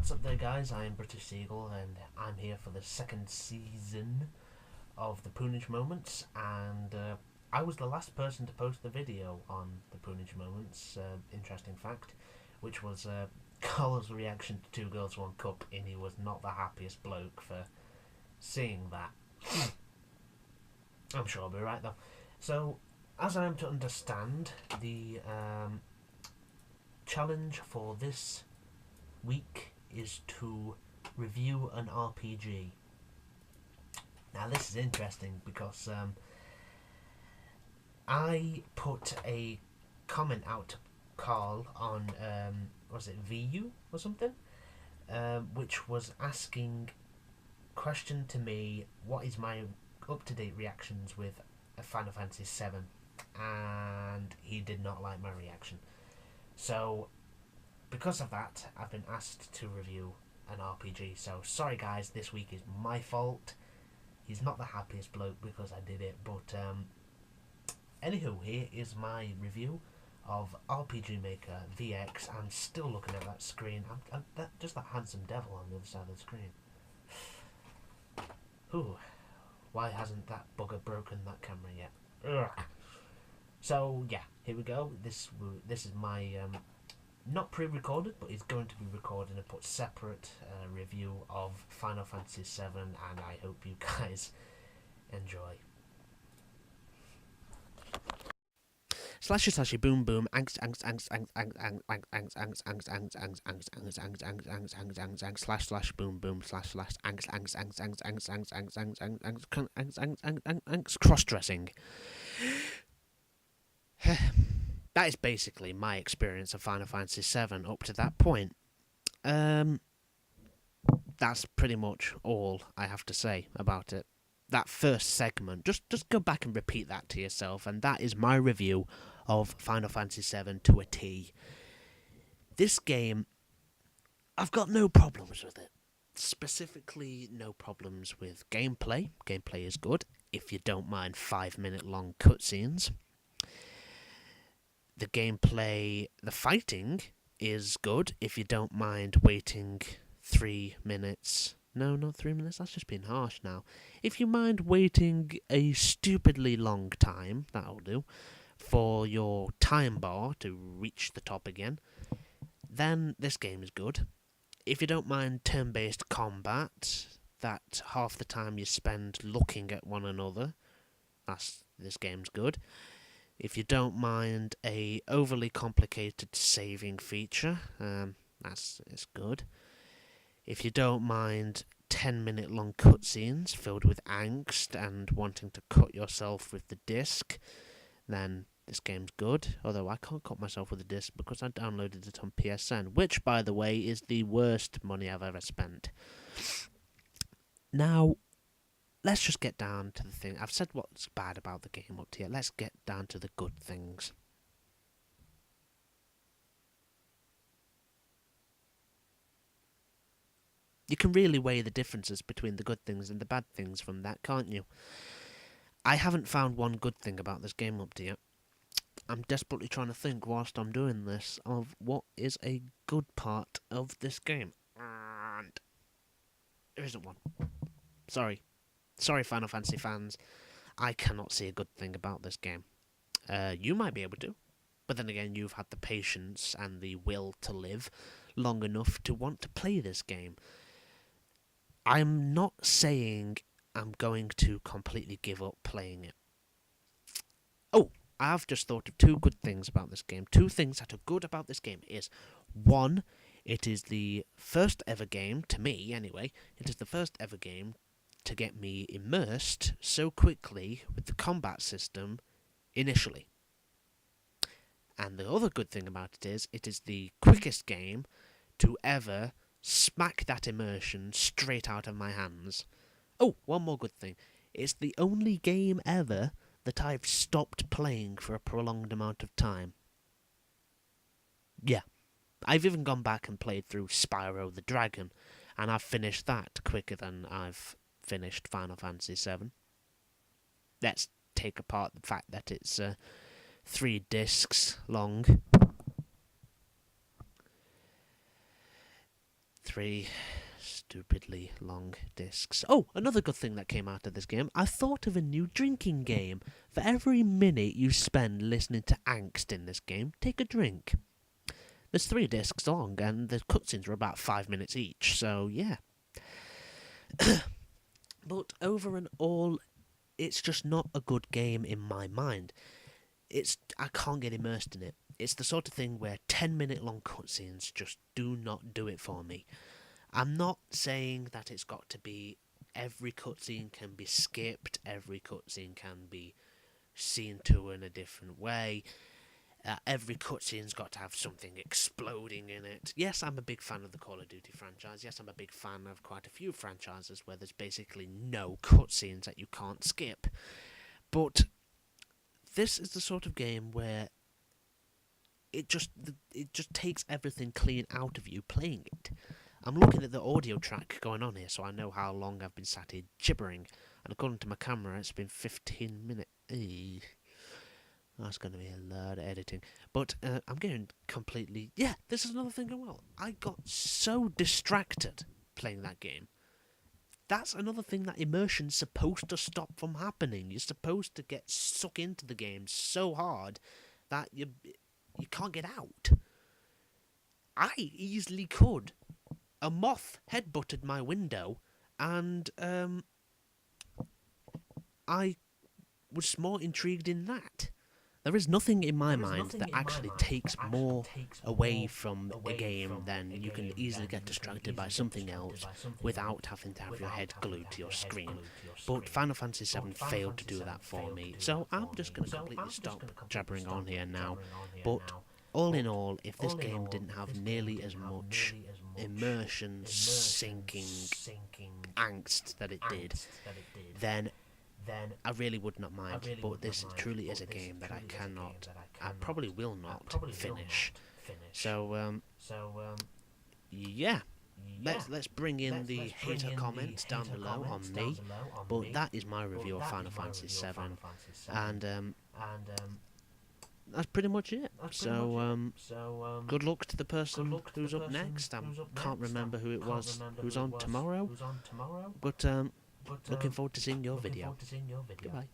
What's up there, guys? I am British Seagull, and I'm here for the second season of the Poonage Moments, and I was the last person to post the video on the Poonage Moments, interesting fact, which was Carl's reaction to Two Girls, One Cup, and he was not the happiest bloke for seeing that. I'm sure I'll be right, though. So, as I am to understand, the challenge for this week is to review an RPG. Now this is interesting because I put a comment out to Carl on was it VU or something, which was asking question to me, what is my up-to-date reactions with Final Fantasy VII, and he did not like my reaction. So because of that, I've been asked to review an RPG. So sorry guys, this week is my fault. He's not the happiest bloke because I did it, but anywho, here is my review of RPG Maker VX. I'm still looking at that screen. I'm just that handsome devil on the other side of the screen. Ooh, why hasn't that bugger broken that camera yet? Ugh. So yeah, here we go. This is my not pre-recorded, but it's going to be recorded and put separate review of Final Fantasy VII, and I hope you guys enjoy. Slashy boom boom angst slash boom boom slash angst cross dressing. That is basically my experience of Final Fantasy VII up to that point. That's pretty much all I have to say about it. That first segment, just go back and repeat that to yourself, and that is my review of Final Fantasy VII to a T. This game, I've got no problems with it. Specifically, no problems with gameplay. Gameplay is good, if you don't mind 5-minute long cutscenes. The gameplay, the fighting is good if you don't mind waiting 3 minutes. No, not 3 minutes, that's just being harsh now. If you mind waiting a stupidly long time, that'll do, for your time bar to reach the top again, then this game is good. If you don't mind turn-based combat, that half the time you spend looking at one another, this game's good. If you don't mind a overly complicated saving feature, it's good. If you don't mind 10-minute long cutscenes filled with angst and wanting to cut yourself with the disc, then this game's good. Although I can't cut myself with the disc because I downloaded it on PSN, which, by the way, is the worst money I've ever spent. Now, let's just get down to the thing. I've said what's bad about the game up to here. Let's get down to the good things. You can really weigh the differences between the good things and the bad things from that, can't you? I haven't found one good thing about this game up to yet. I'm desperately trying to think whilst I'm doing this of what is a good part of this game. And there isn't one. Sorry, Final Fantasy fans. I cannot see a good thing about this game. You might be able to, but then again, you've had the patience and the will to live long enough to want to play this game. I'm not saying I'm going to completely give up playing it. Oh, I've just thought of two good things about this game. Two things that are good about this game is, one, it is the first ever game, to me anyway, it is the first ever game to get me immersed so quickly with the combat system initially. And the other good thing about it is the quickest game to ever smack that immersion straight out of my hands. Oh, one more good thing. It's the only game ever that I've stopped playing for a prolonged amount of time. Yeah. I've even gone back and played through Spyro the Dragon, and I've finished that quicker than I've finished Final Fantasy VII. Let's take apart the fact that it's 3 discs long. 3 stupidly long discs. Oh, another good thing that came out of this game. I thought of a new drinking game. For every minute you spend listening to angst in this game, take a drink. There's 3 discs long, and the cutscenes are about 5 minutes each, so yeah. But over and all, it's just not a good game in my mind. I can't get immersed in it. It's the sort of thing where 10-minute long cutscenes just do not do it for me. I'm not saying that it's got to be every cutscene can be skipped, every cutscene can be seen to in a different way. Every cutscene's got to have something exploding in it. Yes, I'm a big fan of the Call of Duty franchise. Yes, I'm a big fan of quite a few franchises where there's basically no cutscenes that you can't skip. But this is the sort of game where it just takes everything clean out of you playing it. I'm looking at the audio track going on here, so I know how long I've been sat here gibbering. And according to my camera, it's been 15 minutes. That's going to be a lot of editing. But I'm getting completely... Yeah, this is another thing as well. I got so distracted playing that game. That's another thing that immersion's supposed to stop from happening. You're supposed to get sucked into the game so hard that you can't get out. I easily could. A moth headbutted my window, and I was more intrigued in that. There is nothing in my mind that actually takes more away from a game than you can easily get distracted by something else without having to have your head glued to your screen. But Final Fantasy VII failed to do that for me, so I'm just going to completely stop jabbering on here now. But all in all, if this game didn't have nearly as much immersion sinking angst that it did, then I really would not mind. But this truly is a game that I probably will not finish. So yeah, let's bring in the hater comments down below on me. But that is my review of Final Fantasy VII, and that's pretty much it. So good luck to the person who's up next. I can't remember who it was who's on tomorrow, but looking forward to seeing your video. Goodbye.